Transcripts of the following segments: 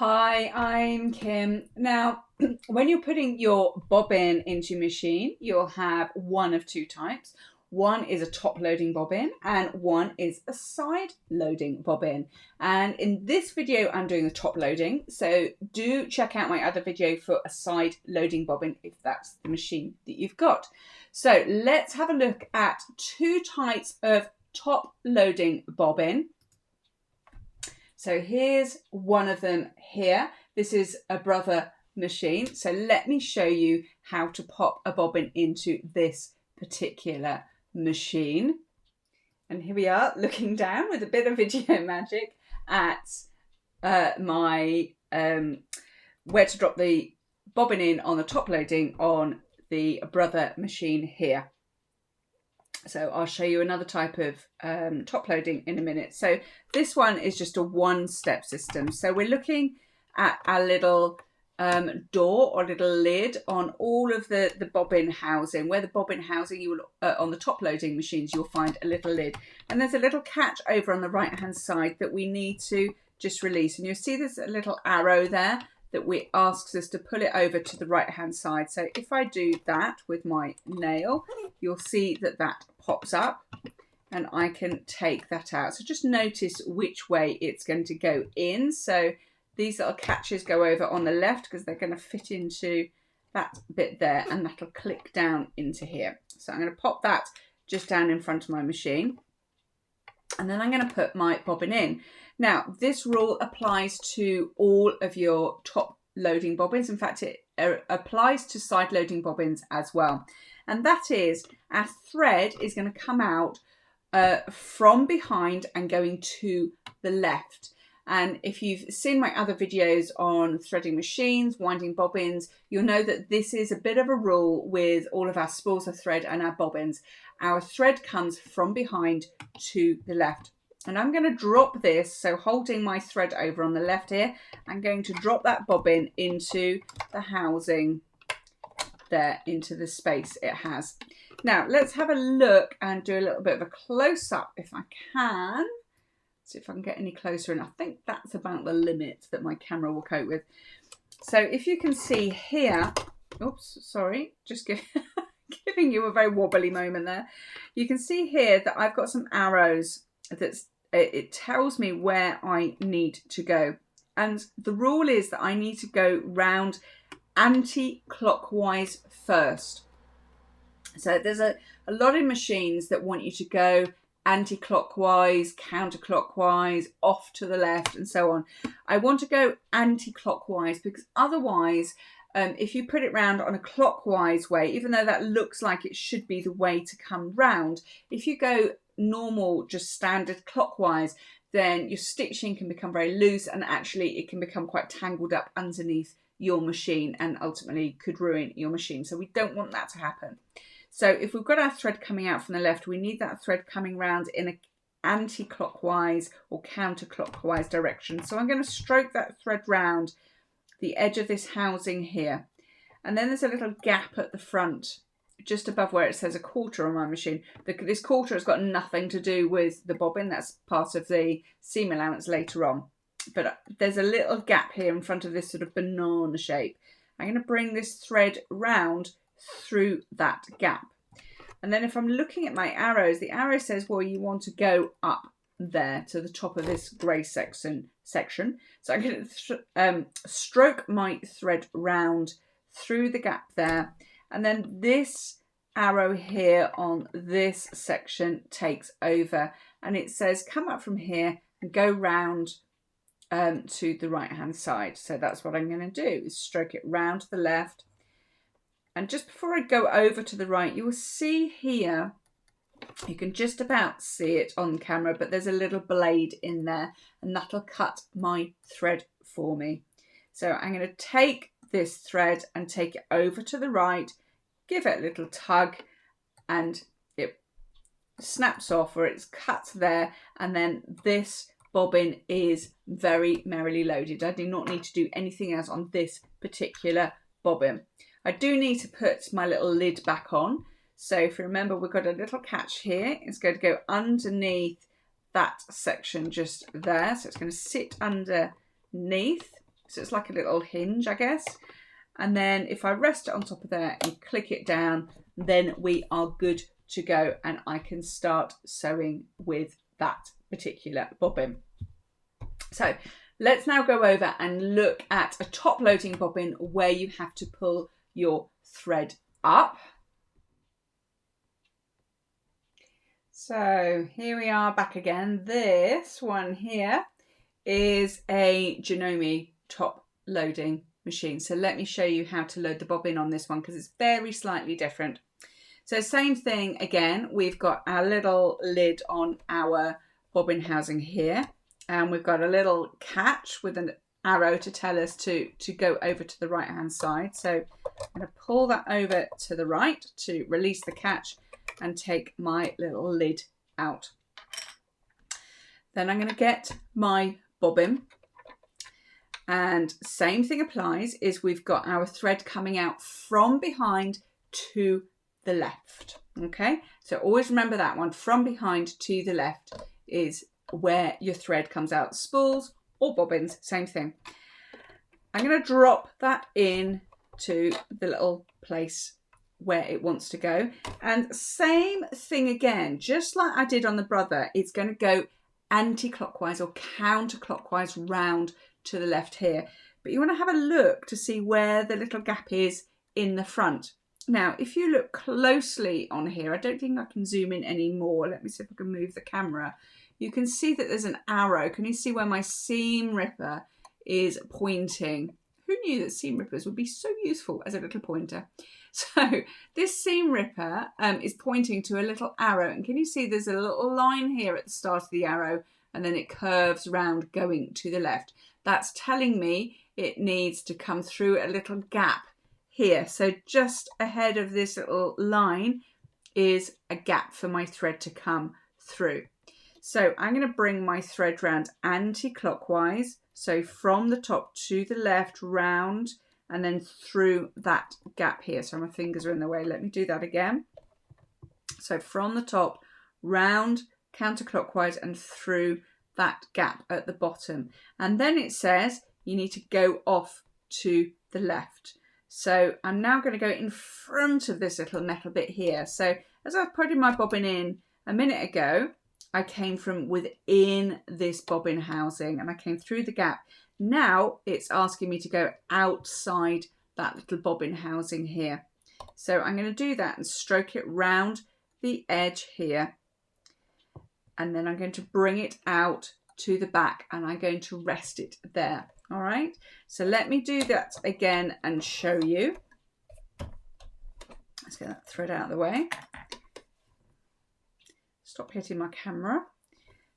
Hi, I'm Kim. Now, when you're putting your bobbin into your machine, you'll have one of two types. One is a top loading bobbin and one is a side loading bobbin. And in this video, I'm doing the top loading. So do check out my other video for a side loading bobbin if that's the machine that you've got. So let's have a look at two types of top loading bobbin. So here's one of them here. This is a brother machine. So let me show you how to pop a bobbin into this particular machine. And here we are looking down with a bit of video magic at my where to drop the bobbin in on the top loading on the brother machine here. So I'll show you another type of top loading in a minute. So this one is just a one-step system. So we're looking at a little door or little lid on all of the bobbin housing. Where the bobbin housing, you will on the top loading machines, you'll find a little lid. And there's a little catch over on the right-hand side that we need to just release. And you'll see there's a little arrow there that asks us to pull it over to the right hand side. So if I do that with my nail, you'll see that that pops up and I can take that out. So just notice which way it's going to go in. So these little catches go over on the left because they're going to fit into that bit there, and that'll click down into here. So I'm going to pop that just down in front of my machine. And then I'm going to put my bobbin in. Now, this rule applies to all of your top loading bobbins. In fact, it applies to side loading bobbins as well. And that is, our thread is going to come out from behind and going to the left. And if you've seen my other videos on threading machines, winding bobbins, you'll know that this is a bit of a rule with all of our spools of thread and our bobbins. Our thread comes from behind to the left. And I'm going to drop this, so holding my thread over on the left here, I'm going to drop that bobbin into the housing there, into the space it has. Now, let's have a look and do a little bit of a close-up if I can. See if I can get any closer, and I think that's about the limit that my camera will cope with. So if you can see here, oops, sorry, just giving you a very wobbly moment there. You can see here that I've got some arrows it tells me where I need to go. And the rule is that I need to go round anti-clockwise first. So there's a lot of machines that want you to go anti-clockwise, counterclockwise, off to the left, and so on. I want to go anti-clockwise because otherwise, if you put it round on a clockwise way, even though that looks like it should be the way to come round, if you go normal, just standard clockwise, then your stitching can become very loose, and actually it can become quite tangled up underneath your machine and ultimately could ruin your machine. So we don't want that to happen. So if we've got our thread coming out from the left, we need that thread coming round in an anti-clockwise or counterclockwise direction. So I'm going to stroke that thread round the edge of this housing here. And then there's a little gap at the front, just above where it says a quarter on my machine. This quarter has got nothing to do with the bobbin. That's part of the seam allowance later on. But there's a little gap here in front of this sort of banana shape. I'm going to bring this thread round through that gap. And then if I'm looking at my arrows, the arrow says, well, you want to go up there to the top of this grey section. So I'm going to stroke my thread round through the gap there. And then this arrow here on this section takes over. And it says, come up from here and go round to the right hand side. So that's what I'm going to do, is stroke it round to the left. And just before I go over to the right, you will see here, you can just about see it on camera, but there's a little blade in there and that'll cut my thread for me. So I'm going to take this thread and take it over to the right, give it a little tug, and it snaps off, or it's cut there, and then this bobbin is very merrily loaded. I do not need to do anything else on this particular bobbin. I do need to put my little lid back on. So if you remember, we've got a little catch here. It's going to go underneath that section just there. So it's going to sit underneath. So it's like a little hinge, I guess. And then if I rest it on top of there and click it down, then we are good to go, and I can start sewing with that particular bobbin. So let's now go over and look at a top loading bobbin where you have to pull your thread up. So here we are back again. This one here is a Janome top loading machine. So let me show you how to load the bobbin on this one because it's very slightly different. So same thing again, we've got our little lid on our bobbin housing here, and we've got a little catch with an arrow to tell us to go over to the right hand side. So I'm going to pull that over to the right to release the catch and take my little lid out. Then I'm going to get my bobbin, and same thing applies, is we've got our thread coming out from behind to the left. Okay, so always remember that one, from behind to the left is where your thread comes out. Spools or bobbins, same thing. I'm going to drop that in to the little place where it wants to go, and same thing again, just like I did on the brother, it's going to go anti-clockwise or counterclockwise round to the left here, but you want to have a look to see where the little gap is in the front. Now if you look closely on here, I don't think I can zoom in anymore, let me see if I can move the camera. You can see that there's an arrow. Can you see where my seam ripper is pointing? Who knew that seam rippers would be so useful as a little pointer? So this seam ripper is pointing to a little arrow, and can you see there's a little line here at the start of the arrow, and then it curves round going to the left. That's telling me it needs to come through a little gap here. So just ahead of this little line is a gap for my thread to come through. So I'm going to bring my thread round anti-clockwise, so from the top to the left, round, and then through that gap here. So my fingers are in the way. Let me do that again. So from the top, round, counterclockwise, and through that gap at the bottom. And then it says you need to go off to the left. So I'm now going to go in front of this little metal bit here. So as I was putting my bobbin in a minute ago, I came from within this bobbin housing and I came through the gap. Now it's asking me to go outside that little bobbin housing here. So I'm going to do that and stroke it round the edge here. And then I'm going to bring it out to the back and I'm going to rest it there. All right. So let me do that again and show you. Let's get that thread out of the way. Stop hitting my camera.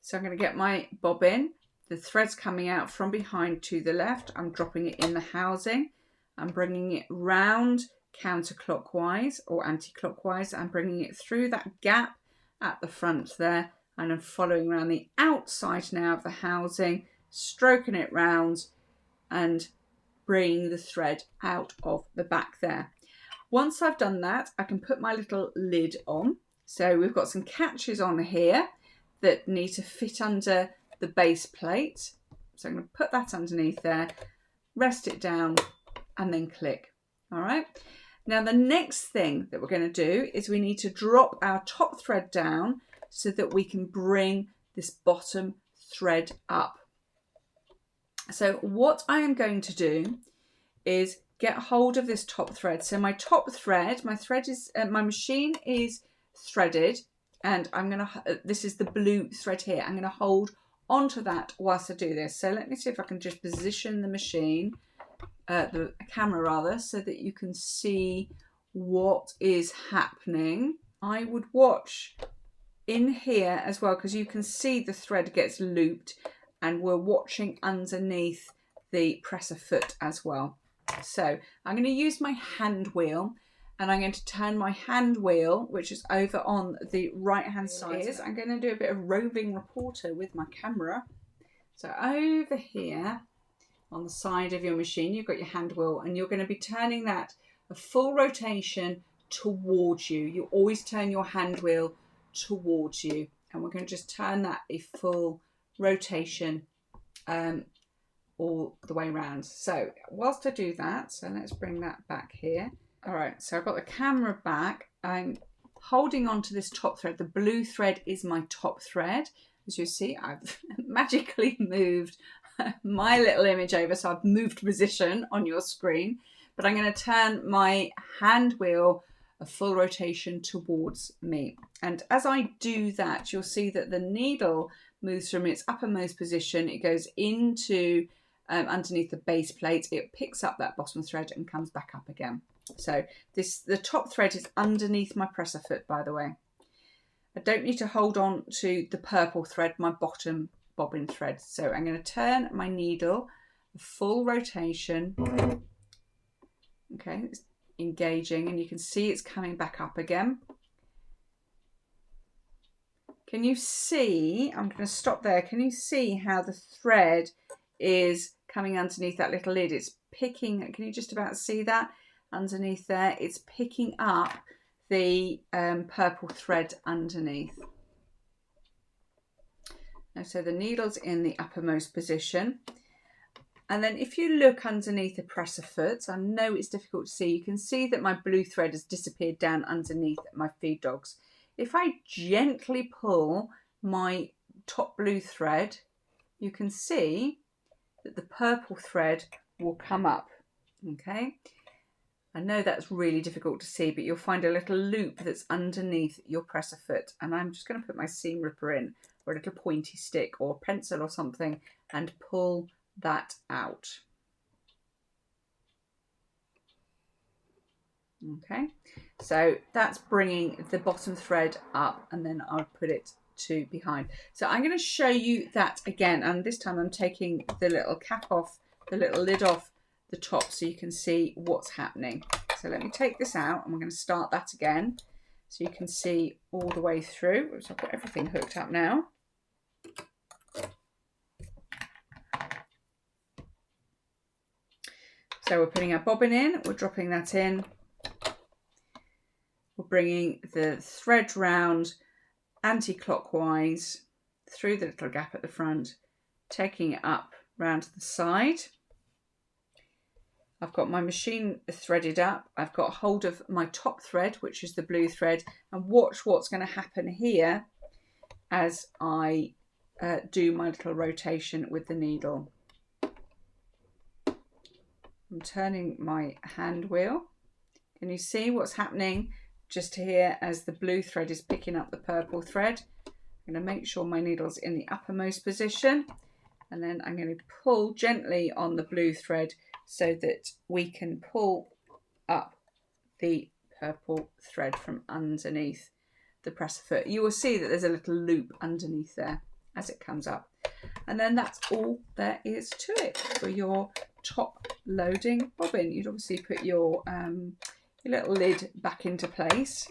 So I'm going to get my bobbin. The thread's coming out from behind to the left. I'm dropping it in the housing. I'm bringing it round counterclockwise or anti-clockwise. I'm bringing it through that gap at the front there. And I'm following around the outside now of the housing, stroking it round and bringing the thread out of the back there. Once I've done that, I can put my little lid on. So we've got some catches on here that need to fit under the base plate. So I'm going to put that underneath there, rest it down and then click. All right. Now the next thing that we're going to do is we need to drop our top thread down so that we can bring this bottom thread up. So what I am going to do is get hold of this top thread. So my top thread, my machine is threaded, and I'm going to, this is the blue thread here. I'm going to hold onto that whilst I do this. So let me see if I can just position the machine, the camera rather, so that you can see what is happening. I would watch in here as well, because you can see the thread gets looped and we're watching underneath the presser foot as well. So I'm going to use my hand wheel and I'm going to turn my hand wheel, which is over on the right hand side. I'm going to do a bit of roving reporter with my camera. So over here on the side of your machine, you've got your hand wheel and you're going to be turning that a full rotation towards you. You always turn your hand wheel towards you, and we're going to just turn that a full rotation all the way around. So whilst I do that, so let's bring that back here. All right, so I've got the camera back. I'm holding on to this top thread. The blue thread is my top thread. As you see, I've magically moved my little image over, so I've moved position on your screen. But I'm going to turn my hand wheel a full rotation towards me. And as I do that, you'll see that the needle moves from its uppermost position. It goes into underneath the base plate. It picks up that bottom thread and comes back up again. So the top thread is underneath my presser foot, by the way. I don't need to hold on to the purple thread, my bottom bobbin thread. So I'm going to turn my needle a full rotation. Okay, it's engaging, and you can see it's coming back up again. Can you see, I'm going to stop there, can you see how the thread is coming underneath that little lid? It's picking, can you just about see that underneath there? It's picking up the purple thread underneath. Now, so the needle's in the uppermost position. And then if you look underneath the presser foot, I know it's difficult to see, you can see that my blue thread has disappeared down underneath my feed dogs. If I gently pull my top blue thread, you can see that the purple thread will come up, okay? I know that's really difficult to see, but you'll find a little loop that's underneath your presser foot. And I'm just going to put my seam ripper in, or a little pointy stick or pencil or something, and pull that out. Okay, so that's bringing the bottom thread up, and then I'll put it to behind. So I'm going to show you that again, and this time I'm taking the little cap off, the little lid off the top, so you can see what's happening. So let me take this out, and we're going to start that again, so you can see all the way through. So I've got everything hooked up now. So we're putting our bobbin in, we're dropping that in, we're bringing the thread round anti-clockwise through the little gap at the front, taking it up round to the side. I've got my machine threaded up, I've got hold of my top thread, which is the blue thread, and watch what's going to happen here as I do my little rotation with the needle. I'm turning my hand wheel. Can you see what's happening just here as the blue thread is picking up the purple thread? I'm going to make sure my needle's in the uppermost position, and then I'm going to pull gently on the blue thread so that we can pull up the purple thread from underneath the presser foot. You will see that there's a little loop underneath there as it comes up. And then that's all there is to it for your top loading bobbin. You'd obviously put your little lid back into place,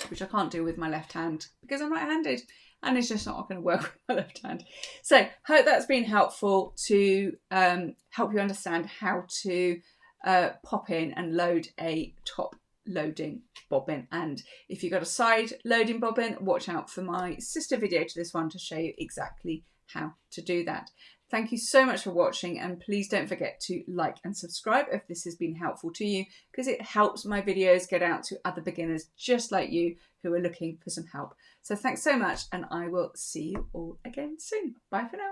which I can't do with my left hand because I'm right-handed, and it's just not going to work with my left hand. So hope that's been helpful to help you understand how to pop in and load a top loading bobbin. And if you've got a side loading bobbin, watch out for my sister video to this one to show you exactly how to do that. Thank you so much for watching, and please don't forget to like and subscribe if this has been helpful to you, because it helps my videos get out to other beginners just like you who are looking for some help. So thanks so much, and I will see you all again soon. Bye for now.